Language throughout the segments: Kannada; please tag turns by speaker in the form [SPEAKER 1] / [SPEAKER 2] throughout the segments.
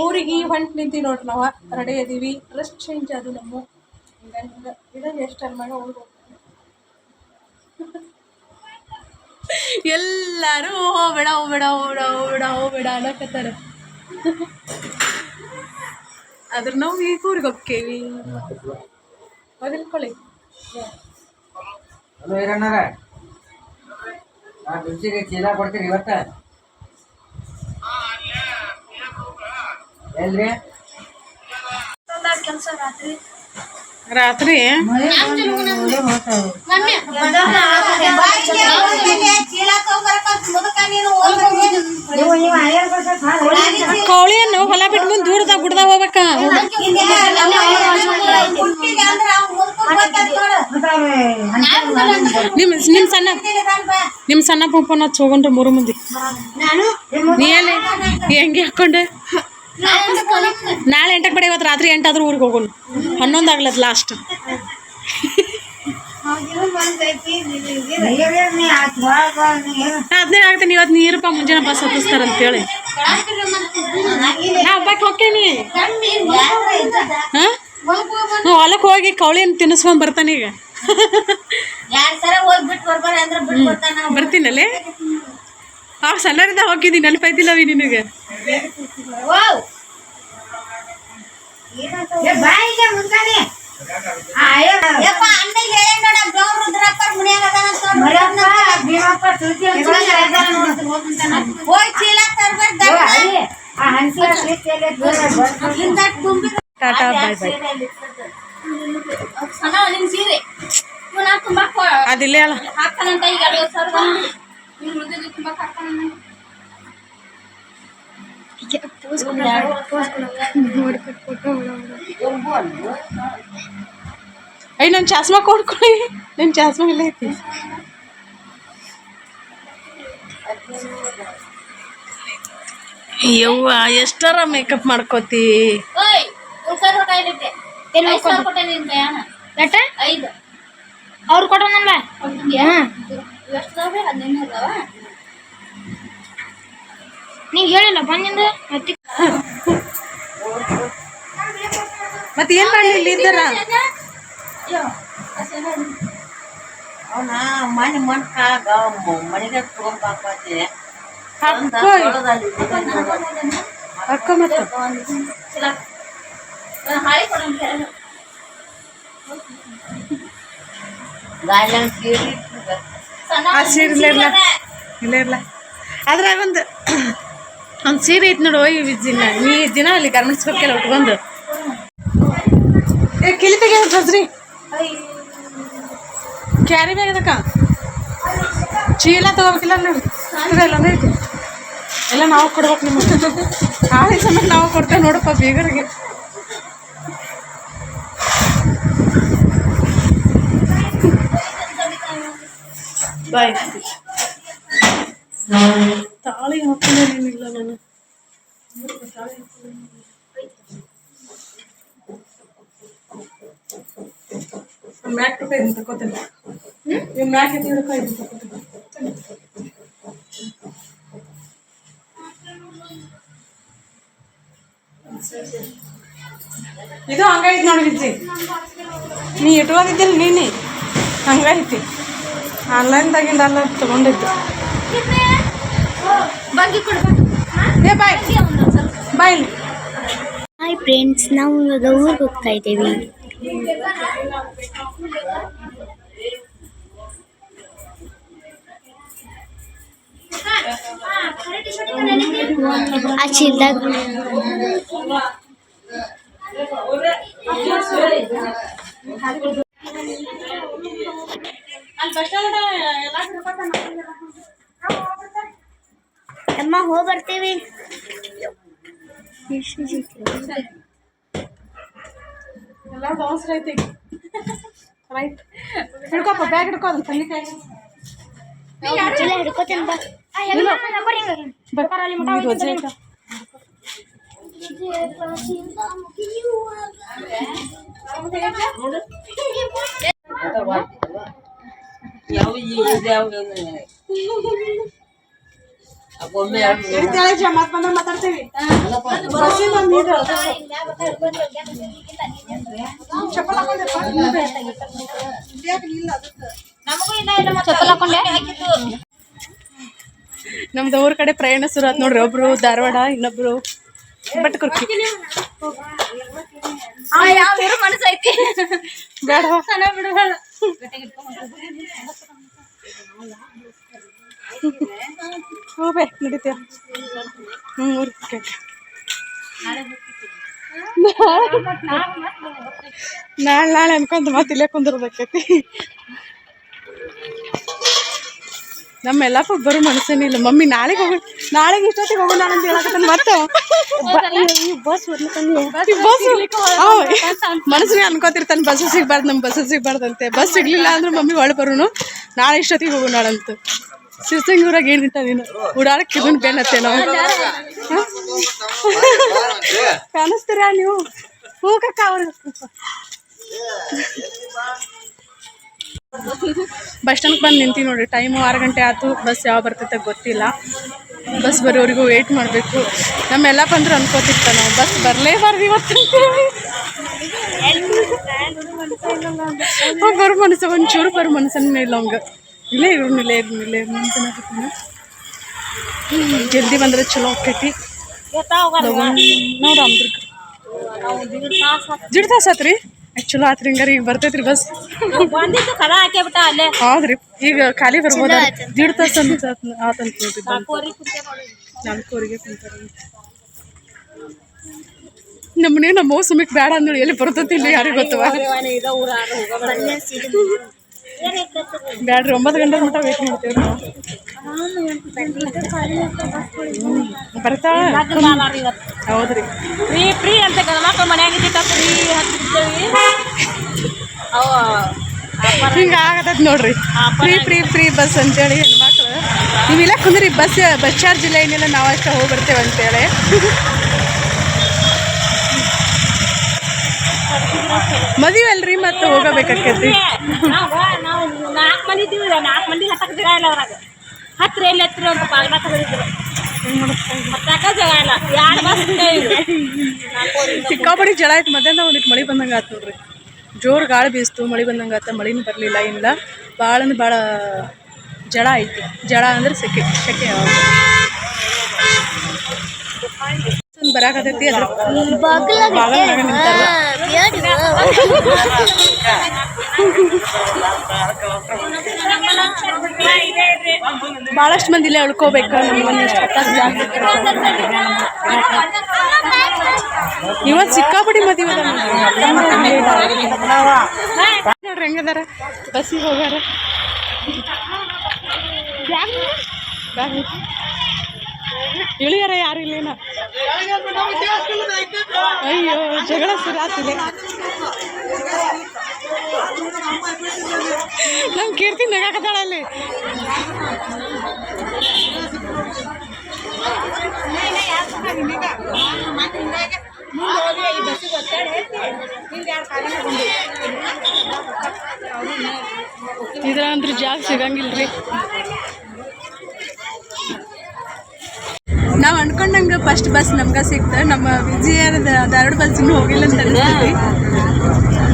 [SPEAKER 1] ಊರಿಗೆ ಹೊಂಟು ನಿಂತೀವಿ ನೋಡ್ರಿ ನಾವು ರೆಡಿ ಇದೀವಿ. ಡ್ರೆಸ್ ಚೇಂಜ್ ಅದು ನಮ್ಮ ಇದನ್ನು ಎಷ್ಟು ಮಗ ಹೋಗ್ಬೇಕು. ಎಲ್ಲರೂ ಹೋಗ್ಬೇಡ ಹೋಗ್ಬೇಡ ಹೋಗ್ಬೇಡ ಹೋಗ್ಬೇಡ ಹೋಗ್ಬೇಡ ಅನ್ನಕತ್ತಾರ. ಆದ್ರೆ ನಾವು ಈಗ ಊರಿಗೆ ಹೋಗ್ತೇವಿ. ಮೊದಲ್ಕೊಳ್ಳಿ
[SPEAKER 2] ಚೀಲ ಕೊಡ್ತೀರಿ ಇವತ್ತ ಎಲ್ರಿ
[SPEAKER 1] ಕೆಲಸ ರಾತ್ರಿ ಕೌಳಿಯನ್ನು ಹೊಲ ಬಿಟ್ಟು ಮುಂದೆ ದೂರದಾಗ ಗುಡ್ದಾಗ ಹೋಗ್ಬೇಕ. ನಿಮ್ ಸಣ್ಣ ಪಂಪನ ಹೋಗೊಂಡ್ರೆ 3 ಮಂದಿ ನೀ ಎಲ್ಲಿ ಹೆಂಗೆ ಹಾಕೊಂಡೆ. ನಾಳೆ 8ಕ್ಕೆ ಬೇಡ, ಇವತ್ತು ರಾತ್ರಿ 8 ಆದ್ರೂ ಊರಿಗೆ ಹೋಗೋಣ. 11 ಆಗ್ಲತ್ ಲಾಸ್ಟ್. ಅದನ್ನೇ ಆಗ್ತೀನಿ. ಇವತ್ತು ನೀರಪ್ಪ ಮುಂಜಾನೆ ಬಸ್ ಹತ್ತಿಸ್ತಾರ ಅಂತೇಳಿ ನಾ ಹಬ್ಬಕ್ಕೆ ಹೋಗ್ತೇನಿ. ಹೊಲಕ್ಕೆ ಹೋಗಿ ಕೌಳಿಯನ್ನು ತಿನ್ನಿಸ್ಕೊಂಡ್ ಬರ್ತಾನೆ ಈಗ. ಬರ್ತೀನಲ್ಲಿ ಸಣ್ಣರಿಂದ ಹೋಗಿದ್ದೀನಿ. ನೆನಪೈತಿಲ್ಲವಿ ನಿನಗೆ. ಟಾಟಾ ಬಾಯ್ ಬಾಯ್. ಅದಿಲ್ಲ ಅಲ್ಲ ಅಯ್ಯ ನನ್ನ ಚಾಸ್ಮಾ ಕೊಡ್ಕೊಳ್ಳಿ. ನನ್ನ ಚಾಸ್ಮಾ ಇಲ್ಲ ಐತಿ. ಯವ್ವ ಎಷ್ಟರ ಮೇಕಪ್ ಮಾಡ್ಕೋತಿ. ಅವ್ರು ಕೊಟ್ಟನಲ್ಲ ನೀವ್ ಹೇಳಿಲ್ಲ ಬಂದಿಂದ ಮತ್ತೆ ಏನ್ ಮಾಡಿ ಇಲ್ಲಿ ಇದ್ದಾರ.
[SPEAKER 2] ಅವನ ಮನೆ ಮಣ್ಕಾಗ ಮನೆಗೆ ತಗೊಂಡ್ಬಾಕ್ಬಾರ್ದೆ
[SPEAKER 1] ಅಕ್ಕ ಮತ್ತೆ ಸೀರೆ ಇಲ್ಲ ಇರ್ಲ ಅದ್ರಾಗ ಒಂದು ಸೀರೆ ಐತಿ ನೋಡು. ವಿಜ್ಜಿನ ನೀ ದಿನ ಅಲ್ಲಿ ಗರ್ಮಿಸ್ಬೇಕೆಲ್ಲ ಉಟ್ಕೊಂಡು ಕಿಲಿ ತೆಗಿ ಹಸ್ರಿ ಕ್ಯಾರಿ ಬ್ಯಾಗ್ ಅದಕ್ಕ ಚೀಲ ತಗೋಬೇಕಿಲ್ಲ ನೋಡಿ. ಎಲ್ಲನೂ ಐತಿ. ಎಲ್ಲ ನಾವು ಕೊಡ್ಬೇಕು ನಿಮಗೆ. ಆಳಿನ ಸಮೇತ ನಾವು ಕೊಡ್ತೇವೆ ನೋಡಪ್ಪ ಬೀಗರಿಗೆ. ಬಾಯ್. ತಾಳಿ ಹಾಕೊಂಡೇನಿಲ್ಲ ನಾನು. ಮ್ಯಾಕ್ ಟುಕ ಇದನ್ನು ತಗೋತೇನೆ. ನೀವು ಮ್ಯಾಕ್ ಎತ್ತಿಡಕ ಇದನ್ನು ತಗೋತೇನೆ. ಇದು ಹಂಗೈತಿ ನೋಡಿ ವಿಜ್ಜಿ. ನೀ ಇಟ್ಕೊಂಡಿದ್ದಿಲ್ಲ ನೀನು ಹಂಗೈತಿ. ಆನ್ಲೈನ್ದಾಗಿಂದ ಎಲ್ಲ ತಗೊಂಡಿದ್ದು. ಏ ಬಾಯ್ ಬಾಯ್.
[SPEAKER 3] ಹಾಯ್ ಫ್ರೆಂಡ್ಸ್, ನಾವು ಇವಾಗ ಊರಿಗೆ ಹೋಗ್ತಾ ಇದ್ದೀವಿ. ಆ ಚೀಲದಾಗ ಅಮ್ಮ ಹೋಗಿ ಬರ್ತೀವಿ.
[SPEAKER 1] ಎಲ್ಲ ಅವಸರ ಐತಿ. ರೈಟ್ ಹಿಡ್ಕೊಪ್ಪ, ಬ್ಯಾಗ್ ಹಿಡ್ಕೋ. ಅದನ್ನ ತಂಗಿಕಾಯಿ
[SPEAKER 3] ಹಿಡ್ಕೋತೇನೆ ಬಾ.
[SPEAKER 2] ಒಮ್ಮೆ
[SPEAKER 1] ಮತ್ ಬಂದ್ರೆ ಮಾತಾಡ್ತೀವಿ ಬಸ್ಸಿಗೆ ಬಂದಿದ್ದು ಚಪ್ಪಲ್ ಹಾಕೊಂಡೆಪ್ಪ
[SPEAKER 3] ಚಪ್ಪಲ್ ಹಾಕೊಂಡೆ
[SPEAKER 1] ನಮ್ದು ಊರ್ ಕಡೆ ಪ್ರಯಾಣ ಶುರು ಆತ್ ನೋಡ್ರಿ. ಒಬ್ರು ಧಾರವಾಡ, ಇನ್ನೊಬ್ರು ಬಟ್ಕುರ್ಕಿ.
[SPEAKER 3] ಮನಸ್ಸೈತಿ
[SPEAKER 1] ಬೇಡ ಹೋಗ್ಬೇ ನಡೀತೀಯ. ನಾಳೆ ಅನ್ಕೊಂತ ಮತ್ತೆ ಇಲ್ಲೇ ಕುಂದಿರ್ಬೇಕೈತಿ. ನಮ್ಮ ಎಲ್ಲಪ್ಪ ಬರೋ ಮನಸ್ಸೇನಿಲ್ಲ. ಮಮ್ಮಿ ನಾಳೆಗೆ ಇಷ್ಟೊತ್ತಿಗೆ ಹೋಗೋಣ ಅಂತ ಹೇಳಕತ್ತ. ಮತ್ತೆ ಮನಸ್ಸಿಗೆ ಅನ್ಕೋತಿರ್ತಾನೆ ಬಸ್ ಸಿಗ್ಬಾರ್ದು, ನಮ್ಮ ಬಸ್ ಸಿಗ್ಬಾರ್ದಂತೆ. ಬಸ್ ಸಿಗ್ಲಿಲ್ಲ ಅಂದ್ರೆ ಮಮ್ಮಿ ಒಳ ಬರೋನು ನಾಳೆ ಇಷ್ಟೊತ್ತಿಗೆ ಹೋಗೋಣಾಳಂತ. ಸಿರ್ಸಂಗೂರಾಗ ಏನಿಟ್ಟ ನೀನು ಉಡಾಳಕ್ಕೆ ಇದನ್ ಬೇನತ್ತೆ ನಾವು ಕಾಣಿಸ್ತೀರಾ ನೀವು? ಹೋಗಕ್ಕ ಅವ್ರಿಗೆ ಬಸ್ ಸ್ಟ್ಯಾಂಡ್ಗೆ ಬಂದು ನಿಂತೀವಿ ನೋಡ್ರಿ. ಟೈಮು 6 ಗಂಟೆ ಆಯ್ತು. ಬಸ್ ಯಾವ ಬರ್ತೈತೆ ಗೊತ್ತಿಲ್ಲ. ಬಸ್ ಬರೋವರೆಗೂ ವೇಟ್ ಮಾಡಬೇಕು. ನಮ್ಮೆಲ್ಲ ಬಂದ್ರು ಅನ್ಕೋತಿರ್ತ ನಾವು ಬಸ್ ಬರಲೇಬಾರ್ದು ಇವತ್ತು ಬರೋ ಮನಸ್ಸು ಒಂಚೂರು ಬರೋ ಮನಸ್ಸನ್ನೇ ಇಲ್ಲ ಅವಂಗ. ಇಲ್ಲೇ ಇವ್ರನ್ನಿಲ್ಲೇ ಜಲ್ದಿ ಬಂದ್ರೆ ಚಲೋ ಆಕೈತಿ. ನೋಡ್ರಿ ಜಿಡ್ ತಾಸ ಆತ್ರಿ. ಚಲೋ ಆತ್ರಿ. ಹಂಗಾರ ಈಗ ಬರ್ತೈತ್ರಿ ಬಸ್. ಹೌದ್ರಿ ಈಗ ಖಾಲಿ ಬರ್ಬೋದ. 1.5 ತಾಸು ಆತಂತ ನೋಡ್ರಿ. 4 ಕುಂತಾರ. ನಮ್ಮನೆ ನಮ್ಮ ಸುಮಿಕ್ ಬೇಡ ಅಂದೇಳಿ ಎಲ್ಲಿ ಬರ್ತೈತಿ ಇಲ್ಲಿ ಯಾರಿಗೆ ಗೊತ್ತವ. ಬ್ಯಾಡ್ರಿ 9 ಗಂಟೆ ಮಟ್ಟ ವೇಟ್ ಮಾಡ್ತೇವ್ರಿ ನಾವು. ಬರ್ತಾ ಹೌದ್ರಿ
[SPEAKER 3] ಫ್ರೀ ಅಂತ ಮಕ್ಳು ಮನ್ಯಾಗ
[SPEAKER 1] ಹಿಂಗ ಆಗತೈತಿ ನೋಡ್ರಿ. ಫ್ರೀ ಬಸ್ ಅಂತೇಳಿ ಹೆಣ್ಮಕ್ಳು ನೀವಿಲ್ಲ ಕುಂದ್ರಿ. ಬಸ್ ಚಾರ್ಜ್ ಇಲ್ಲ ಏನಿಲ್ಲ, ನಾವು ಅಷ್ಟೇ ಹೋಗಿ ಬರ್ತೇವೆ ಅಂತೇಳಿ. ಮದುವೆ ಅಲ್ರಿ ಮತ್ತೆ ಹೋಗಬೇಕಾಕೈತಿ.
[SPEAKER 3] ನಾವು 4 ಮಂದಿ ಇದ್ದೀವಿ. 4 ಮಂದಿ ಹತ್ತಕ್ಕೆ ಜಾಗ ಇಲ್ಲ. ಅವ್ರಾಗ ಹತ್ತಿರ ಎಲ್ಲಿ ಹತ್ತಿರ ಅಂತ ಪಾಲ್ನಾಕ ಬಂದಿದ್ರು. ಹತ್ತಾಕ ಜಾಗ ಇಲ್ಲ. 2 ಬಸ್
[SPEAKER 1] ಸಿಕ್ಕಾಪಡಿ ಜಳ ಆಯ್ತು. ಮಧ್ಯಾಹ್ನ ಒಂದಿಟ್ಟು ಮಳೆ ಬಂದಂಗೆ ಆಯ್ತು ನೋಡ್ರಿ. ಜೋರು ಗಾಳಿ ಬೀಸ್ತು, ಮಳೆ ಬಂದಂಗೆ ಆತ. ಮಳೆನೂ ಬರಲಿಲ್ಲ ಏನಿಲ್ಲ. ಭಾಳ ಅಂದ್ರೆ ಭಾಳ ಜಳ ಐತಿ. ಜಳ ಅಂದ್ರೆ ಸೆಕೆ ಬರಾಕತೈತಿ. ಅದ್ರ ಬಾಗಲ್ನಾಗ ನಿಂತಾರ. ಭಾಳಷ್ಟು ಮಂದಿ ಇಲ್ಲೇ ಉಳ್ಕೋಬೇಕು. ನಮ್ಮ ಮನೆ ಜಾಸ್ತಿ ಇವತ್ತು ಸಿಕ್ಕಾಪಡಿ ಮದುವೆ ನೋಡ್ರಿ ಹೆಂಗದಾರ. ಬಸ್ಸಿಗೆ ಹೋಗ್ಯಾರ. ಇಳಿಯಾರ ಯಾರು ಇಲ್ಲೇನ. ಅಯ್ಯೋ ಜಗಳ ಸುರಾತಿದೆ. ನಮ್ ಕೀರ್ತಿ ನಗಾಕತ್ತಾಳಲ್ಲಿ. ಇದ್ರಂದ್ರೆ ಜಾಗ ಸಿಗಂಗಿಲ್ರಿ. ನಾವು ಅನ್ಕೊಂಡಂಗೆ ಫಸ್ಟ್ ಬಸ್ ನಮ್ಗೆ ಸಿಕ್ತು. ನಮ್ಮ ವಿಜಯದ ಧಾರವಾಡ ಬಸ್ ಇನ್ನೂ ಹೋಗಿಲ್ಲ ಅಂತ ಅನಿಸ್ತೈತಿ.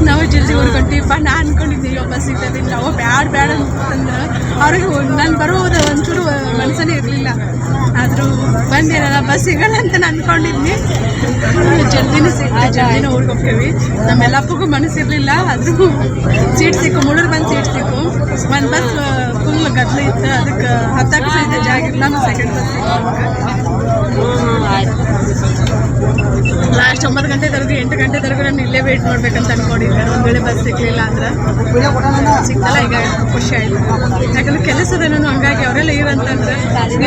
[SPEAKER 1] ನಾವು ಜಲ್ದಿ ಹೊರ್ಕೊಟ್ಟಿಪ್ಪ. ನಾ ಅನ್ಕೊಂಡಿದ್ದೆ ಇವಾಗ ಬಸ್ ಸಿಗ್ತದೆ. ನಾವು ಬ್ಯಾಡ ಅಂತಂದ್ರೆ ಅವ್ರಿಗೆ ನಾನು ಬರೋದು ಒಂಚೂರು ಮನಸ್ಸನೇ ಇರಲಿಲ್ಲ. ಆದರೂ ಬಂದಿರಲ್ಲ ಬಸ್ ಸಿಗಲ್ಲ ಅಂತ ನಾನು ಅನ್ಕೊಂಡಿದ್ನಿ. ಜಲ್ದಿನೂ ಸಿಗ್ತದೆ. ಜಲ್ದಿನೂ ಊರಿಗೆ ಹೋಗ್ತೀವಿ. ನಮ್ಮೆಲ್ಲಪ್ಪಗೂ ಮನಸ್ಸಿರಲಿಲ್ಲ. ಆದರೂ ಸೀಟ್ ಸಿಕ್ಕು. ಮುಳ್ಳೂರು ಬಂದು ಸೀಟ್ ಸಿಕ್ಕು. ಒಂದು ಬಸ್ ಫುಲ್ ಗದ್ದಲ ಇತ್ತು. ಅದಕ್ಕೆ ಹತ್ತಕ್ಕೆ ಸಹಿತ ಜಾಗ ಇಲ್ಲ. ನಮ್ಮ ಸೆಕೆಂಡ್ ಬಸ್ ಲಾಸ್ಟ್ 9 ಗಂಟೆವರೆಗೂ 8 ಗಂಟೆವರೆಗೂ ನಾನು ಇಲ್ಲೇ ವೇಟ್ ಮಾಡ್ಬೇಕಂತ ಅನ್ಕೊಂಡಿದ್ದೆ. ಒಂದು ವೇಳೆ ಬಸ್ ಸಿಗ್ಲಿಲ್ಲ ಅಂದ್ರೆ ಸಿಗ್ತಲ್ಲ. ಈಗ ಖುಷಿ ಆಯ್ತು. ಯಾಕಂದ್ರೆ ಕೆಲಸದೇನೋ ಹಂಗಾಗಿ ಅವರೆಲ್ಲ ಇರಂತಂದ್ರೆ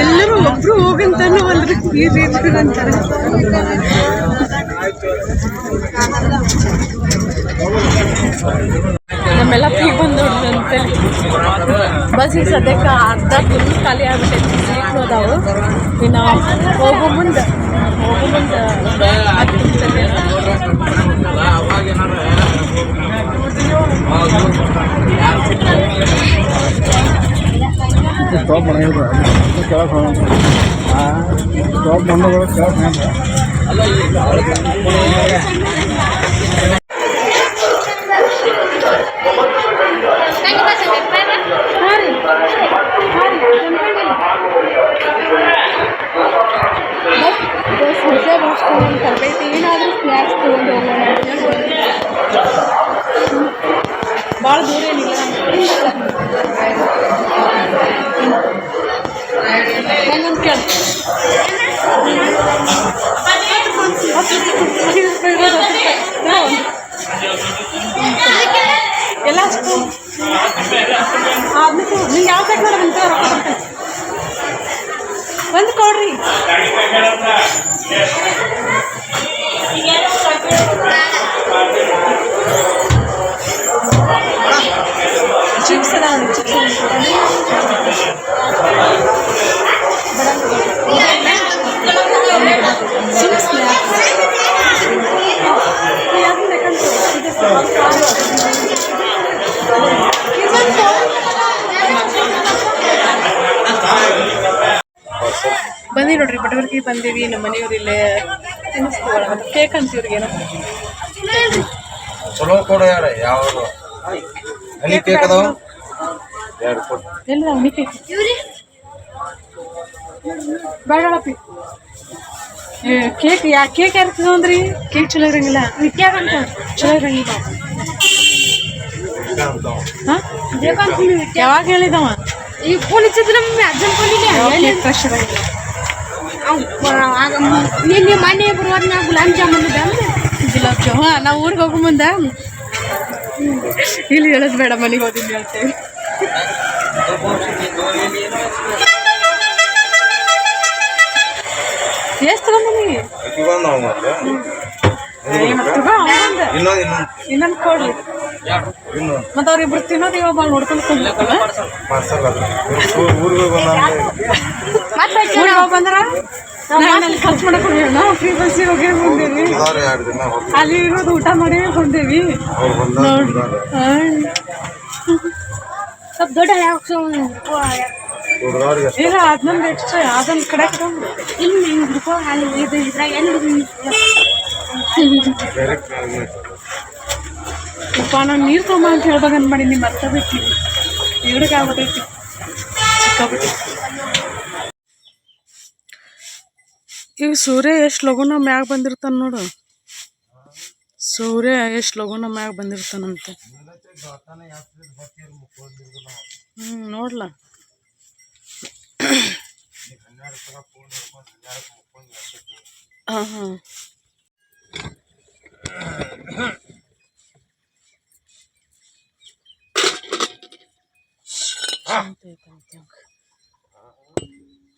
[SPEAKER 1] ಎಲ್ಲರೂ ಒಬ್ರು ಹೋಗಂತಾನು ಅಲ್ರಿ ಈ ರೀತಿ ಅಂತಾರೆ. ನಮ್ಮೆಲ್ಲ ಫ್ರೀ ಬಂದು ನೋಡಿದಂತೆ ಬಸ್ಸಿಗೆ ಸದ್ಯಕ್ಕೆ ಅರ್ಧ ಫುಲ್ ಖಾಲಿ ಆಗ್ಬಿಟ್ಟೈತಿ. ಸೀಟ್ಲು ಅದಾವು. ಇನ್ನು ಹೋಗೋ ಮುಂದೆ ಹೊಸ ಬಸ್ ಸ್ಟ್ಯಾಂಡ್ ತರಬೇತಿ ಏನಾದರೂ ಸ್ನ್ಯಾಕ್ಸ್ ತೊಗೊಂಡು ಹೋಗೋಣ ಭಾಳ ದೂರ ಏನಿಲ್ಲ ಹೆಂಗಂತ ಕೇಳಿ ಎಲ್ಲ ಅಷ್ಟು ನಿಮ್ಗೆ ಯಾವ ಸೈಡ್ ಮಾಡೋದಂತ ರೊಕ್ಕ ಬರ್ತೇನೆ ಒಂದು ಕೊಡ್ರಿ ಚಿಪ್ಸ್ ಅದಾವ ಚಿಪ್ಸ್ ಚಿಪ್ಸ್ ಬಂದಿ ನೋಡ್ರಿ ಬಟವರ್ಗಿ ಬಂದೀವಿ ನಮ್ಮ ಮನೆಯವ್ರು ಇಲ್ಲೇ ತಿನ್ನಿಸ್ಕೊಳ್ಳೋಣ ಮತ್ತು ಕೇಕ್ ಅಂತ ಇವ್ರಿಗೇನೋ
[SPEAKER 4] ಚಲೋ ಕೊಡ ಯಾರ ಯಾವ ಹನಿ ಕೇಕ್ ಅದಾವ ಎರಡು ಕೊಡು
[SPEAKER 1] ಎಲ್ಲ ಹನಿ ಕೇಕ್ ಬೇಡಪ್ಪಿ ಕೇಕ್ ಕೇಕ್ ಯಾರು ತಗೊಂಡ್ರಿ ಕೇಕ್ ಚಲೋ ಇರಂಗಿಲ್ಲ ವಿಟ್ಯಾಗಂತ ಚಲೋ ಇರಂಗಿಲ್ಲ ಹಾಂ ಯಾವಾಗ ಹೇಳಿದವ ಈಗ ಫೋನ್ ಹಚ್ಚಿದ್ರೆ ನಮ್ಮ ಅಜ್ಜನ ಫೋನಿಗೆ ಫ್ರೆಶ್ ಇರಂಗಿಲ್ಲ ನಿನ್ನೆ ಮನೆ ಬರುವಾಗ ನಾ ಗುಲಾಬ್ ಜಾಮೂನ್ ಗುಲಾಬ್ ಜಾಮೂನ್ ಹಾಂ ನಾವು ಊರಿಗೆ ಹೋಗೋ ಮುಂದೆ ಇಲ್ಲಿ ಹೇಳೋದು ಬೇಡ ಮನೆಗೆ ಹೋಗಿದ್ದು ಹೇಳ್ತೇವೆ ಎಷ್ಟು ತಗೊಂಬನಿ ಇನ್ನೊಂದು ಕೊಡ್ರಿ ಮತ್ತೆ ಅವ್ರಿಬ್ರು ತಿನ್ನೋದು ಇವಾಗ ಭಾಳ ನೋಡ್ಕೊಂಡು ಮತ್ತೆ ಬಂದ್ರ ಖರ್ಚು ಮಾಡಕ್ ಹೋಗ್ಯಾನ ಫ್ರೀ ಬಸ್ಸಿಗೆ ಹೋಗಿ ಬಂದೇವಿ ಅಲ್ಲಿ ಇರೋದು ಊಟ ಮಾಡಿ ಬಂದೇವಿ ಸ್ವಲ್ಪ ದೊಡ್ಡ ಈಗ ಅದನ್ನೊಂದು ಎಕ್ಸ್ಟ್ರಾ ಅದೊಂದು ಕಡೆ ಇಲ್ಲಿ ಇದು ಇದ್ರಾಗ ಅಪ್ಪ ನಾನು ನೀರು ತೊಗೊಂಬ ಅಂತ ಹೇಳ್ಬೇಕಂತ ಮಾಡಿ ನೀವು ಮರ್ತಬೇಕು ಎರಡಕ್ಕೆ ಆಗ್ಬಿಟ್ಟೈತಿ ಸಿಕ್ಕಾಬಿಟ್ಟು ಈಗ ಸೂರ್ಯ ಎಷ್ಟು ಲಗುನ ಮ್ಯಾಗ ಬಂದಿರ್ತಾನ ನೋಡು ಸೂರ್ಯ ಎಷ್ಟು ಲಗುನ ಮ್ಯಾಗ ಬಂದಿರ್ತಾನಂತೆ ನೋಡ್ಲ ಹಾಂ ಹಾಂ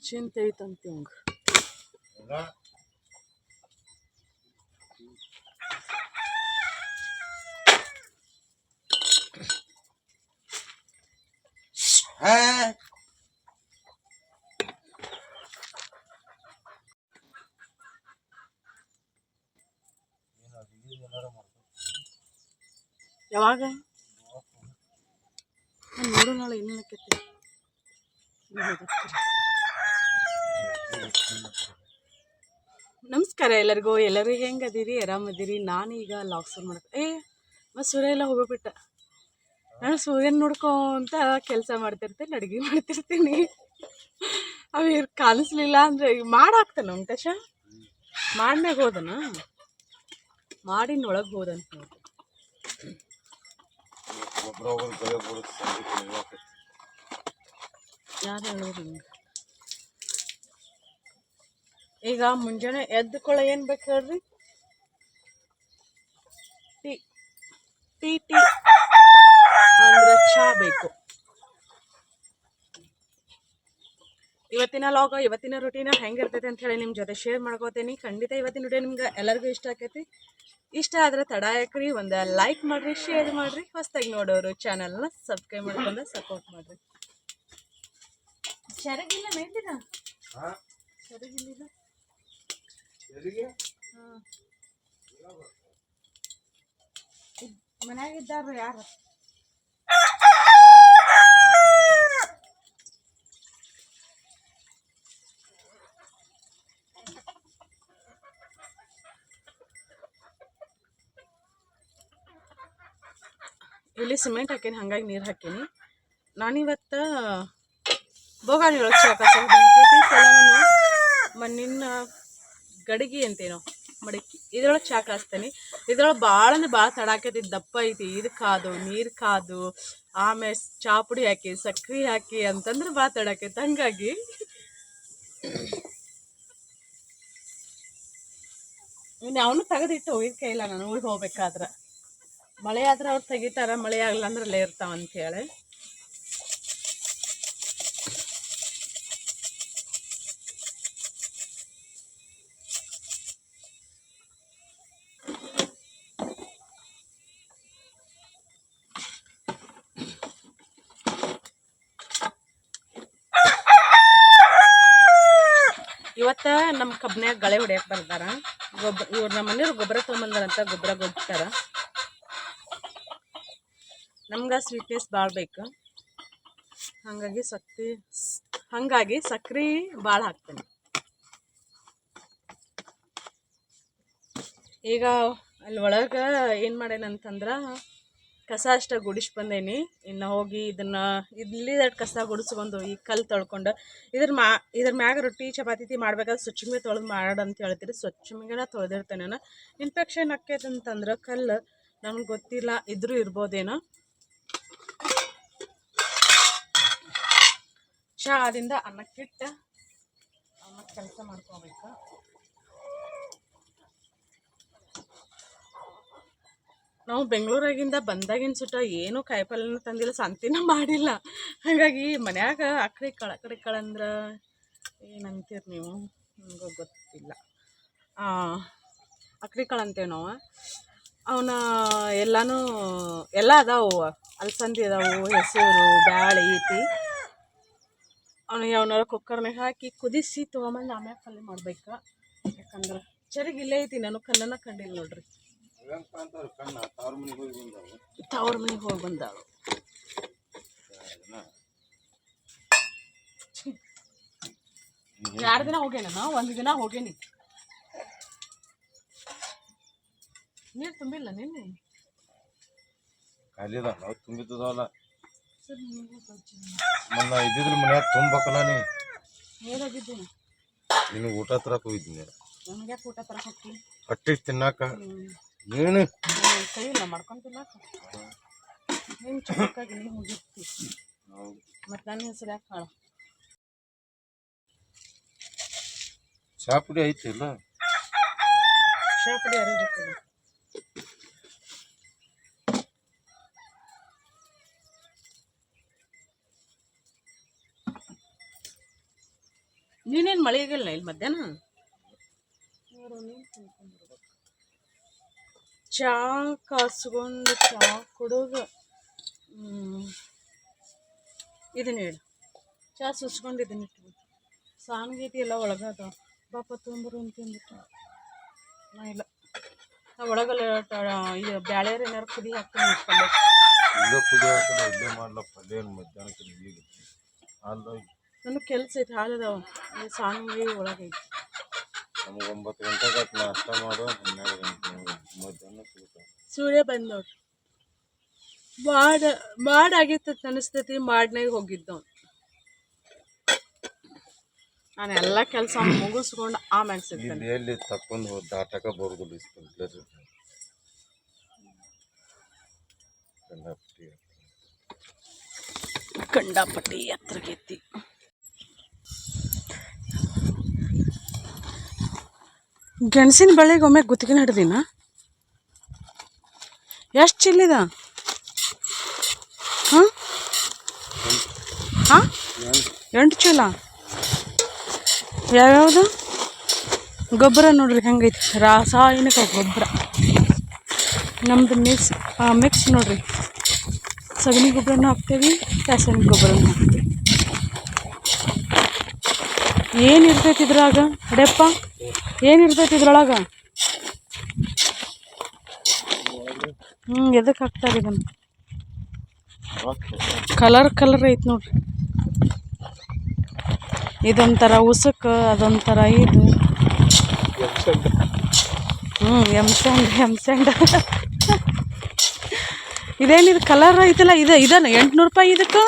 [SPEAKER 1] ಚಿಂತೆ ಐತಂತೆ ಹಂಗ ಯಾವಾಗ ನೋಡು ನಾಳೆ ಇನ್ನೇನಕ್ಕೈತಿ ನಮಸ್ಕಾರ ಎಲ್ಲರಿಗೂ ಹೆಂಗದಿರಿ ಆರಾಮದಿರಿ ನಾನೀಗ ಲಾಕ್ಸರ್ ಮಾಡ್ತೆ ಮತ್ತು ಸೂರ್ಯ ಎಲ್ಲ ಹೋಗ್ಬಿಟ್ಟ ನಾನು ಸೂರ್ಯನ ನೋಡ್ಕೊಂತ ಕೆಲಸ ಮಾಡ್ತಿರ್ತೀನಿ ಅಡುಗೆ ಮಾಡ್ತಿರ್ತೀನಿ ಅವು ಕಾಣಿಸ್ಲಿಲ್ಲ ಅಂದರೆ ಮಾಡಾಕ್ತಾನೆ ವೆಂಕಟೇಶ ಮಾಡ್ಮ್ಯಾಗ ಹೋದನ ಮಾಡಿನೊಳಗೆ ಹೋದಂತ ನೋಡಿ ಯಾರು ಹೇಳೋರು ಈಗ ಮುಂಜಾನೆ ಎದ್ದುಕೊಳ್ಳ ಏನು ಬೇಕು ಹೇಳ್ರಿ ಟೀ ಟೀ ಟೀ ಅಂದ್ರೆ ಚಹಾ ಬೇಕು ಇವತ್ತಿನ ಲಾಗ್ ಇವತ್ತಿನ ರೂಟೀನ್ ಹೆಂಗಿರ್ತೈತೆ ಅಂತ ಹೇಳಿ ನಿಮ್ಮ ಜೊತೆ ಶೇರ್ ಮಾಡ್ಕೋತೀನಿ ಖಂಡಿತ ಇವತ್ತಿನ ವಿಡಿಯೋ ನಿಮ್ಗೆ ಎಲ್ಲರಿಗೂ ಇಷ್ಟ ಆಕೈತಿ ಇಷ್ಟ ಆದರೆ ತಡ ಯಾಕ್ರಿ ಒಂದು ಲೈಕ್ ಮಾಡಿರಿ ಶೇರ್ ಮಾಡಿರಿ ಹೊಸದಾಗಿ ನೋಡೋರು ಚಾನಲ್ನ ಸಬ್ಸ್ಕ್ರೈಬ್ ಮಾಡ್ಕೊಂಡು ಸಪೋರ್ಟ್ ಮಾಡಿರಿ ಸೆರಗಿಲ್ಲ ಮೇಯ್ತೀರಾ ಸೆರಗಿಲ್ಲ ಹಾಂ ಮನ್ಯಾಗಿದ್ದಾರ ಯಾರು ಇಲ್ಲಿ ಸಿಮೆಂಟ್ ಹಾಕೀನಿ, ಹಾಗಾಗಿ ನೀರು ಹಾಕೀನಿ. ನಾನಿವತ್ತು ಬೋಗಾಣಿ ಒಳಗೆ ಚಾ ಕಾಸೋದು ಮಣ್ಣಿನ ಗಡಿಗೆ ಅಂತೇನೋ ಮಡಿಕೆ ಇದ್ರೊಳಗೆ ಚಾ ಕಾಸ್ತೇನೆ. ಇದ್ರೊಳಗೆ ಭಾಳ ಅಂದ್ರೆ ಭಾಳ ತಡಾಕೈತಿ, ದಪ್ಪ ಐತಿ. ಇದು ಕಾದು ನೀರು ಕಾದು ಆಮೇಲೆ ಚಾ ಪುಡಿ ಹಾಕಿ ಸಕ್ಕರೆ ಹಾಕಿ ಅಂತಂದ್ರೆ ಭಾಳ ತಡಾಕೈತಿ. ಹಂಗಾಗಿ ಇನ್ನು ಅವನು ತೆಗೆದಿಟ್ಟು ಹೋಗಿದ ಕೈಲ್ಲ ನಾನು ಊರಿಗೆ ಹೋಗ್ಬೇಕಾದ್ರೆ. ಮಳೆ ಆದ್ರೆ ಅವ್ರು ತೆಗಿತಾರ, ಮಳೆ ಆಗಲ್ಲ ಅಂದ್ರೆ ಅಲ್ಲೇ ಇರ್ತಾವಂತೇಳಿ. ಇವತ್ತು ನಮ್ಮ ಕಬ್ನ್ಯಾಗ ಗಳೆ ಹೊಡ್ಯಕ್ಕೆ ಬರ್ತಾರ. ಇವ್ರು ನಮ್ಮ ಮನೆಯವ್ರು ಗೊಬ್ಬರ ತೊಗೊಂಬಂದಾರಂತ, ಗೊಬ್ಬರ ಗೊತ್ತಾರ. ನಮ್ಗೆ ಸ್ವೀಟ್ನೆಸ್ ಭಾಳ ಬೇಕು, ಹಾಗಾಗಿ ಸಕ್ರೆ ಭಾಳ ಹಾಕ್ತೇನೆ. ಈಗ ಅಲ್ಲಿ ಒಳಗೆ ಏನು ಮಾಡೇನಂತಂದ್ರೆ ಕಸ ಅಷ್ಟೇ ಗುಡಿಸಿ ಬಂದೇನಿ. ಇನ್ನು ಹೋಗಿ ಇಲ್ಲಿ ಕಸ ಗುಡಿಸ್ಕೊಂಡು ಈ ಕಲ್ಲು ತೊಳ್ಕೊಂಡು ಇದ್ರ ಮ್ಯಾಗ ರೊಟ್ಟಿ ಚಪಾತಿ ಮಾಡ್ಬೇಕಾದ್ರೆ ಸ್ವಚ್ಛಮೆ ತೊಳೆದು ಮಾಡಂತ ಹೇಳ್ತೀರಿ. ಸ್ವಚ್ಛಮೆಗೆನ ತೊಳೆದಿರ್ತೇನೆ ನಾನು. ಇನ್ಫೆಕ್ಷನ್ ಆಕೈತಂತಂದ್ರೆ ಕಲ್ಲು ನಮ್ಗೆ ಗೊತ್ತಿಲ್ಲ, ಇದ್ರೂ ಇರ್ಬೋದೇನೋ. ಚಾ ಆದಿಂದ ಅನ್ನಕ್ಕಿಟ್ಟು ಅನ್ನಕ್ಕೆ ಕೆಲಸ ಮಾಡ್ಕೋಬೇಕು. ನಾವು ಬೆಂಗಳೂರಾಗಿಂದ ಬಂದಾಗಿನ ಸುಟ್ಟ ಏನೂ ಕಾಯಿಪಲ್ಯನೂ ತಂದಿಲ್ಲ, ಸಂತಿನ ಮಾಡಿಲ್ಲ. ಹಾಗಾಗಿ ಮನ್ಯಾಗ ಆಕಡೆ ಕಾಳು ಅಂದ್ರೆ ಏನಂತೀರಿ ನೀವು, ನಮ್ಗೆ ಗೊತ್ತಿಲ್ಲ. ಆಕಡೆ ಕಾಳು ಅಂತೇವೆ ನಾವು. ಅವನ್ನ ಎಲ್ಲ ಅದಾವು, ಅಲಸಂದಿ ಅದಾವು, ಹೆಸರು ಬ್ಯಾಳೆ ಐತಿ. ಅವನಾರ ಕುಕ್ಕರ್ನಾಗ ಹಾಕಿ ಕುದಿಸಿ ತೊಗೊಂಬಂದು ಆಮ್ಯಾಗ ಪಲ್ಯ ಮಾಡ್ಬೇಕು. ಯಾಕಂದ್ರೆ ಚರಿಗೆ ಇಲ್ಲೇ ಐತಿ, ನಾನು ಕಣ್ಣನ್ನ ಕಂಡಿಲ್ಲ ನೋಡ್ರಿ. ತವ್ರ ಮನೆಗೆ ಹೋಗಿ ಬಂದಾಳು. 2 ದಿನ ಹೋಗೇನ, 1 ದಿನ ಹೋಗೇನಿ. ನೀರು ತುಂಬಿಲ್ಲ ನಿನ್ನೆ?
[SPEAKER 4] ಖಾಲಿದ ನಾವು ತುಂಬಿದ್ದಲ್ಲ. ಮೊನ್ನೆ ಇದ್ದಿದ್ರ ಮನ್ಯಾಗ ತುಂಬಬೇಕಲ್ಲ ನೀ.
[SPEAKER 1] ಏನಾಗಿದ್ದೀನಿ?
[SPEAKER 4] ನಿನಗೆ ಊಟ ತರಕ ಹೋಗಿದ್ದೀನಿ.
[SPEAKER 1] ನನಗೆ ಯಾಕೆ ಊಟ ತರಕ ಹೋಗ್ತೀನಿ?
[SPEAKER 4] ಹೊಟ್ಟಿಗೆ ತಿನ್ನಾಕ ನೀನು
[SPEAKER 1] ಕೈ ಇಲ್ಲ ಮಾಡ್ಕೊಂಡು ತಿನ್ನಾಕ. ನೀನು ಚೊಕ್ಕಾಗಿ ನೀನು ಹೋಗಿರ್ತಿ. ಮತ್ತು ನನ್ನ ಹೆಸರು ಯಾಕೆ ಹಾಳ?
[SPEAKER 4] ಚಾ ಪುಡಿ ಐತಿ ಇಲ್ಲ?
[SPEAKER 1] ಚಾ ಪುಡಿ ಅರಿಬೇಕಲ್ಲ. ನೀನೇನು ಮಳೆಗಿಲ್ಲ ಇಲ್ಲಿ ಮಧ್ಯಾಹ್ನ? ಚಾ ಕಾಸ್ಕೊಂಡು ಚಾ ಕುಡಿದು ಇದನ್ನ ಹೇಳು, ಚಾ ಸುಸ್ಕೊಂಡು ಇದನ್ನ ಇಟ್ಟು ಸಾನ್ಗೀತಿ ಎಲ್ಲ ಒಳಗದ ಪಾಪ ತೊಂಬರು ಅಂತಂದ್ಬಿಟ್ಟು ನಾ ಇಲ್ಲ. ನಾ ಒಳಗಲ್ಲ ಇದು ಬ್ಯಾಳೆಯರು ಏನಾರು ಕುದಿ ಹಾಕ್ತೀನಿ ಪಲ್ಯ.
[SPEAKER 4] ಇಲ್ಲೇ ಕುದಿ ಹಾಕೋದು ಇಲ್ಲೇ ಮಾಡ್ಲ ಪಲ್ಯ ಮಧ್ಯಾಹ್ನಕ್ಕೆ ಈಗ ಅಲ್ಲ.
[SPEAKER 1] ನನಗೆ ಕೆಲಸ ಐತೆ, ಹಾಲದಾವ ಸಾಂಗಿ ಒಳಗೈತಿ.
[SPEAKER 4] ನಮ್ಗೆ 9 ಗಂಟೆಗೆ ನಾಷ್ಟ ಮಾಡು, 12 ಗಂಟೆ ಮಧ್ಯಾಹ್ನ
[SPEAKER 1] ಸೂರ್ಯ ಬಂದು ನೋಡ್ರಿ. ಮಾಡಾಗಿತ್ತು ಅನಿಸ್ತೈತಿ. ಮಾಡ್ನಾಗ ಹೋಗಿದ್ದವ್ ನಾನು ಎಲ್ಲ ಕೆಲಸ ಮುಗಿಸ್ಕೊಂಡು ಆಮ್ಯಾಗ ಸಿಗ್ತೇನೆ.
[SPEAKER 4] ಎಲ್ಲಿ ತಕ್ಕೊಂಡು ದಾಟಕ ಬರೋದಿಲ್ಲ.
[SPEAKER 1] ಕಂಡಾಪಟ್ಟಿ ಎತ್ತರಗೈತಿ. ಗೆಣಸಿನ ಬಳ್ಳಿಗೆ ಒಮ್ಮೆ ಗುತ್ತಿಗೆ ಹಿಡ್ದಿನ. ಎಷ್ಟು ಚಿಲ್ಲಿದ? ಹಾಂ 8 ಚೀಲ. ಯಾವ್ಯಾವುದು ಗೊಬ್ಬರ ನೋಡ್ರಿ ಹೆಂಗೈತಿ, ರಾಸಾಯನಿಕ ಗೊಬ್ಬರ. ನಮ್ದು ಮಿಕ್ಸ್ ನೋಡ್ರಿ, ಸಗಣಿ ಗೊಬ್ಬರನೂ ಹಾಕ್ತೇವೆ, ರಾಸಾಯನಿಕ ಗೊಬ್ಬರನೂ ಹಾಕ್ತೇವೆ. ಏನಿರ್ತೈತಿ ಇದ್ರಾಗ ಅಡೆಯಪ್ಪ? ಏನಿರ್ತೈತಿ ಇದ್ರೊಳಗೆ? ಎದಕ್ಕೆ ಹಾಕ್ತಾರೆ ಇದನ್ನು? ಕಲರ್ ಐತಿ ನೋಡ್ರಿ. ಇದೊಂಥರ ಉಸುಕ, ಅದೊಂಥರ ಇದು ಎಮ್ಸಂಡ್ ಇದೇನಿದು ಕಲರ್ ಐತಲ್ಲ ಇದನ್ನ 800 ರೂಪಾಯಿ ಇದಕ್ಕೆ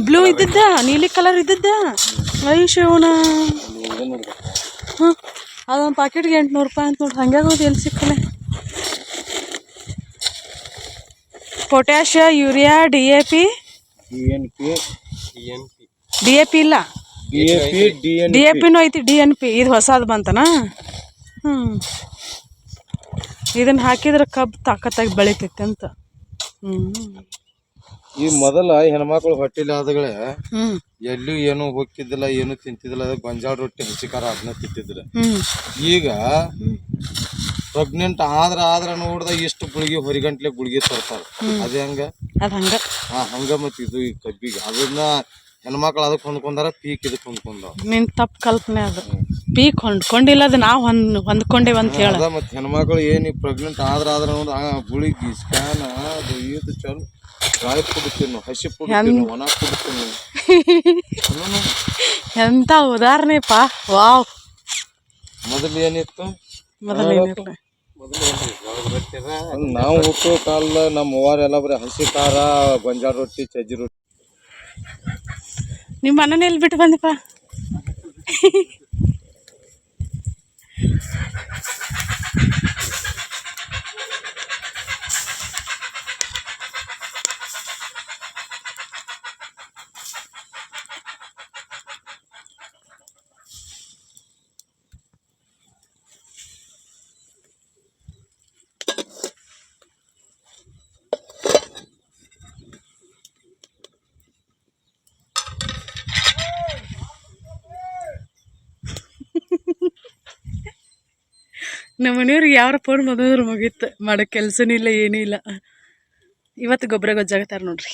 [SPEAKER 1] ಬ್ಲೂ ಇದ್ದದ್ದ ನೀಲಿ ಕಲರ್ ಇದ್ದದ್ದ ಐಶೋಣ ಹಾಂ ಅದೊಂದು ಪ್ಯಾಕೆಟ್ಗೆ 800 ರೂಪಾಯಿ ಅಂತ ನೋಡಿ ಹಂಗೆ ಹೋಗಿ ಎಲ್ಲಿ ಸಿಕ್ಕಲೆ ಪೊಟ್ಯಾಶ ಯೂರಿಯಾ DAP ಇಲ್ಲ DAPನೂ ಐತಿ DNP ಇದು ಹೊಸದು ಬಂತನ ಇದನ್ನ ಹಾಕಿದ್ರೆ ಕಬ್ಬು ತಾಕತ್ತಾಗಿ ಬೆಳಿತೈತೆ ಅಂತ
[SPEAKER 4] ಈ ಮೊದಲ ಹೆಣ್ಮಕ್ಳು ಹೊಟ್ಟಿಲಿ ಆದಗಳೇ ಎಲ್ಲೂ ಏನು ಹೋಗ್ತಿದ್ದಿಲ್ಲ ಏನು ತಿಂತಿದ್ದಿಲ್ಲ ಗೊಂಜಾಳ ರೊಟ್ಟಿ ಹಸಿ ಖಾರ ಅದನ್ನ ತಿಂತಿದ್ರು ಈಗ ಪ್ರೆಗ್ನೆಂಟ್ ಆದ್ರ ನೋಡ್ದ ಇಷ್ಟು ಗುಳಿಗೆ ಹೊರಗಂಟ್ಲೆ ಗುಳಿಗೆ ತರ್ತಾರ ಅದೇ ಹಂಗ ಮತ್ ಇದು ಈ ಕಬ್ಬಿಗೆ ಅದನ್ನ ಹೆಣ್ಮಕ್ಳು ಅದಕ್ಕೆ ಹೊಂದ್ಕೊಂಡಾರ ಪೀಕ್ ಇದಕ್ಕೆ ಹೊಂದ್ಕೊಂಡಾವ
[SPEAKER 1] ನಿನ್ ತಪ್ಪು ಕಲ್ಪನೆ ಅದು ಪೀಕ್ ಹೊಂದ್ಕೊಂಡಿಲ್ಲ ಅದು ನಾವು ಹೊಂದ್ಕೊಂಡೇವ ಅಂತ ಹೇಳ
[SPEAKER 4] ಮತ್ತೆ ಹೆಣ್ಮಕ್ಳು ಏನು ಪ್ರೆಗ್ನೆಂಟ್ ಆದ್ರ ನೋಡ್ದ ಗುಳಿಗೆ ಸ್ಕ್ಯಾನ್ ಅದು ಇದು ಚಲೋ ಡ್ರೈ ಫುಡ್ ತಿನ್ನು ಹಸಿ ಫುಡ್ ತಿನ್ನು ಒಣ ಫುಡ್ ತಿನ್ನು
[SPEAKER 1] ಎಂತ ಉದಾಹರಣೆಪಾ ವಾವ್
[SPEAKER 4] ಮೊದಲು ಏನಿತ್ತು
[SPEAKER 1] ಮೊದಲೇನಿಲ್ಲ
[SPEAKER 4] ನಾವು ಹುಟ್ಟೋ ಕಾಲ ನಮ್ಮ ಅವ್ವಾರೆಲ್ಲ ಬರೀ ಹಸಿ ಖಾರ ಗೊಂಜಾಳ ರೊಟ್ಟಿ ಸಜ್ಜಿ ರೊಟ್ಟಿ
[SPEAKER 1] ನಿಮ್ಮ ಮನೇಲಿ ಎಲ್ಲಿ ಬಿಟ್ಟು ಬಂದಿಪ್ಪ ನಮ್ಮ ಮನೆಯವ್ರಿಗೆ ಯಾರ ಫೋನ್ ಬಂದ್ರೆ ಮುಗೀತು ಮಾಡೋ ಕೆಲಸನೂ ಇಲ್ಲ ಏನೂ ಇಲ್ಲ ಇವತ್ತು ಗೊಬ್ಬರ ಗೊಜ್ಜಾಗತ್ತಾರ ನೋಡ್ರಿ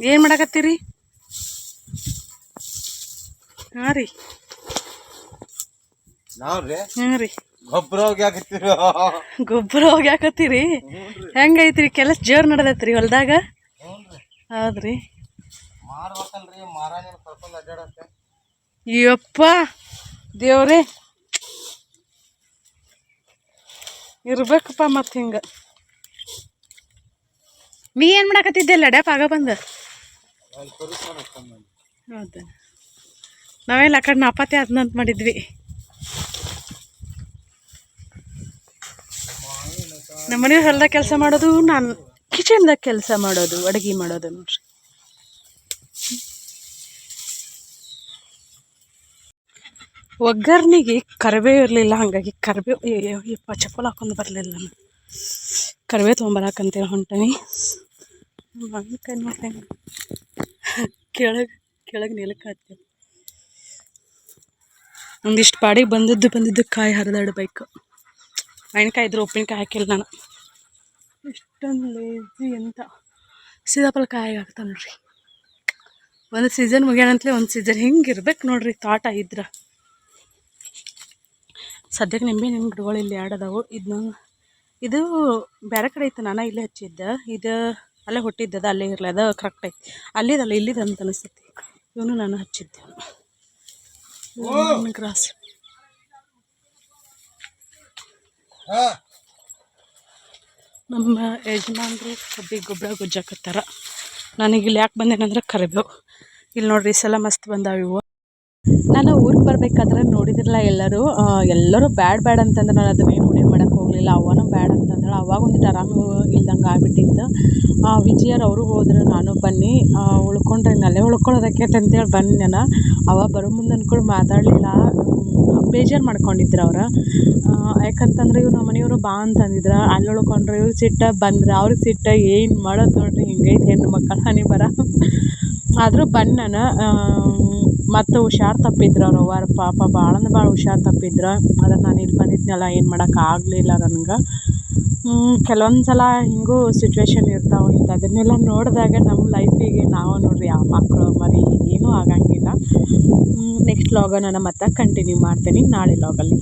[SPEAKER 1] ಏನು ಮಾಡಕತ್ತೀರಿ ಹಾಂ ರೀ ಹಾಂ ರೀ
[SPEAKER 4] ಗೊಬ್ಬರ
[SPEAKER 1] ಹೋಗಿ ಹಾಕತ್ತೀರಿ ಹೆಂಗೈತ್ರಿ ಕೆಲಸ ಜೋರು ನಡೆದೈತ್ರಿ ಹೊಲ್ದಾಗ ಹೌದ್ರಿ ಯಪ್ಪ ದೇವ್ರೇ ಇರ್ಬೇಕಪ್ಪ ಮತ್ತೆ ಹಿಂಗ ನೀ ಏನು ಮಾಡಕತ್ತಿದ್ದೆ ಲಡ್ಯಾಪ್ ಆಗ ಬಂದ ಹೌದಾ ನಾವೆಲ್ಲ ಆ ಕಡೆ ನಾಪತ್ತೆ ಅದನ್ನಂತ ಮಾಡಿದ್ವಿ ನಮ್ಮ ಮನೆ ಹೊಲ್ದಾಗ ಕೆಲಸ ಮಾಡೋದು ನಾನು ಕಿಚನ್ದಾಗ ಕೆಲಸ ಮಾಡೋದು ಅಡುಗೆ ಮಾಡೋದು ನೋಡ್ರಿ ಒಗ್ಗರ್ನಿಗೆ ಕರಿಬೇವು ಇರಲಿಲ್ಲ ಹಾಗಾಗಿ ಕರಿಬೇವು ಯಪ್ಪ ಚಪ್ಪಲ್ ಹಾಕೊಂಡು ಬರಲಿಲ್ಲ ನಾನು ಕರಿಬೇವು ತೊಗೊಂಬರಕಂತೇಳಿ ಹೊಂಟನಿ ಕೈ ನೋಡ್ತೇನೆ ಕೆಳಗೆ ನೆಲಕ್ಕೆ ಹಾಕ್ತೇವೆ ಒಂದಿಷ್ಟು ಪಾಡಿಗೆ ಬಂದಿದ್ದು ಕಾಯಿ ಹರಿದಾಡಬೇಕು ಮೆಣಕಾಯಿ ಇದ್ರೆ ಉಪ್ಪಿನಕಾಯಿ ಹಾಕಿಲ್ಲ ನಾನು ಇಷ್ಟೊಂದು ಲೇಜಿ ಅಂತ ಸೀತಾಫಲ ಕಾಯಿ ಆಗ್ತಾವೆ ನೋಡ್ರಿ ಒಂದು ಸೀಸನ್ ಮುಗಿಯೋಣಂತಲೇ ಒಂದು ಸೀಸನ್ ಹಿಂಗಿರ್ಬೇಕು ನೋಡ್ರಿ ತೋಟ ಇದ್ರೆ ಸದ್ಯಕ್ಕೆ ನಿಂಬೆ ಗಿಡಗಳು ಇಲ್ಲಿ ಆಡೋದವು ಇದು ಬೇರೆ ಕಡೆ ಐತೆ ನಾನು ಇಲ್ಲೇ ಹಚ್ಚಿದ್ದೆ ಇದು ಅಲ್ಲೇ ಹುಟ್ಟಿದ್ದದ ಅಲ್ಲೇ ಇರಲಿ ಅದು ಕರೆಕ್ಟ್ ಐತಿ ಅಲ್ಲಿದಲ್ಲ ಇಲ್ಲಿದೆ ಅಂತ ಅನಿಸ್ತೈತಿ ಇವನು ನಾನು ಹಚ್ಚಿದ್ದೆ ಗ್ರಾಸ್ ನಮ್ಮ ಯಜಮಾನ್ರು ಕಬ್ಬಿಗೆ ಗೊಬ್ಬರ ಗೊಜ್ಜಾಕತ್ತಾರ ನನಗೆ ಇಲ್ಲಿ ಯಾಕೆ ಬಂದೇನಂದ್ರೆ ಕರಿಬೇವು ಇಲ್ಲಿ ನೋಡ್ರಿ ಈ ಸಲ ಮಸ್ತ್ ಬಂದಾವ ಇವು ನಾನು ಊರಿಗೆ ಬರ್ಬೇಕಾದ್ರೆ ನೋಡಿದ್ರಲ್ಲ ಎಲ್ಲರೂ ಬ್ಯಾಡ್ ಅಂತಂದ್ರೆ ನಾನು ಅದನ್ನೇನು ಉಡಿ ಮಾಡೋಕ್ಕೆ ಹೋಗಲಿಲ್ಲ ಅವನು ಬ್ಯಾಡ್ ಅಂತಂದ್ರೆ ಅವಾಗ ಒಂದಿಟ್ಟು ಆರಾಮ ಇಲ್ದಂಗೆ ಆಗ್ಬಿಟ್ಟಿತ್ತು ವಿಜಯರು ಅವರು ಹೋದ್ರೆ ನಾನು ಬನ್ನಿ ಉಳ್ಕೊಂಡ್ರೆ ನಲ್ಲೇ ಉಳ್ಕೊಳ್ಳೋದಕ್ಕೆ ಅಂತೇಳಿ ಬನ್ನಿ ನಾನು ಅವ ಬರೋ ಮುಂದೆ ಅಂದ್ಕೊಂಡು ಮಾತಾಡಲಿಲ್ಲ ಬೇಜಾರು ಮಾಡ್ಕೊಂಡಿದ್ರು ಅವ್ರು ಯಾಕಂತಂದ್ರೆ ಇವ್ರು ನಮ್ಮ ಮನೆಯವರು ಬಾ ಅಂತಂದಿದ್ರು ಅಲ್ಲಿ ಉಳ್ಕೊಂಡ್ರೆ ಇವ್ರು ಸಿಟ್ಟ ಬಂದ್ರೆ ಅವ್ರಿಗೆ ಸಿಟ್ಟ ಏನು ಮಾಡೋದು ನೋಡ್ರಿ ಹಿಂಗೈತೆ ಹೆಣ್ಣು ಮಕ್ಕಳ ಹನಿ ಬರ ಆದರೂ ಬನ್ನಿ ನಾನು ಮತ್ತು ಹುಷಾರು ತಪ್ಪಿದ್ರು ಅವ್ರು ಅವ್ವಾರು ಪಾಪ ಭಾಳ ಅಂದ್ರೆ ಭಾಳ ಹುಷಾರು ತಪ್ಪಿದ್ರು ಆದರೆ ನಾನು ಇಲ್ಲಿ ಬಂದಿದ್ನಲ್ಲ ಏನು ಮಾಡೋಕ್ಕಾಗಲಿಲ್ಲ ನನಗೆ ಕೆಲವೊಂದು ಸಲ ಹಿಂಗೂ ಸಿಚುವೇಶನ್ ಇರ್ತಾವೆ ಅದನ್ನೆಲ್ಲ ನೋಡಿದಾಗ ನಮ್ಮ ಲೈಫಿಗೆ ನಾವು ನೋಡ್ರಿ ಆ ಮಕ್ಕಳು ಮರಿ ಏನೂ ಆಗಂಗಿಲ್ಲ ನೆಕ್ಸ್ಟ್ ಲಾಗ ನಾನು ಮತ್ತೆ ಕಂಟಿನ್ಯೂ ಮಾಡ್ತೀನಿ ನಾಳೆ ಲಾಗಲ್ಲಿ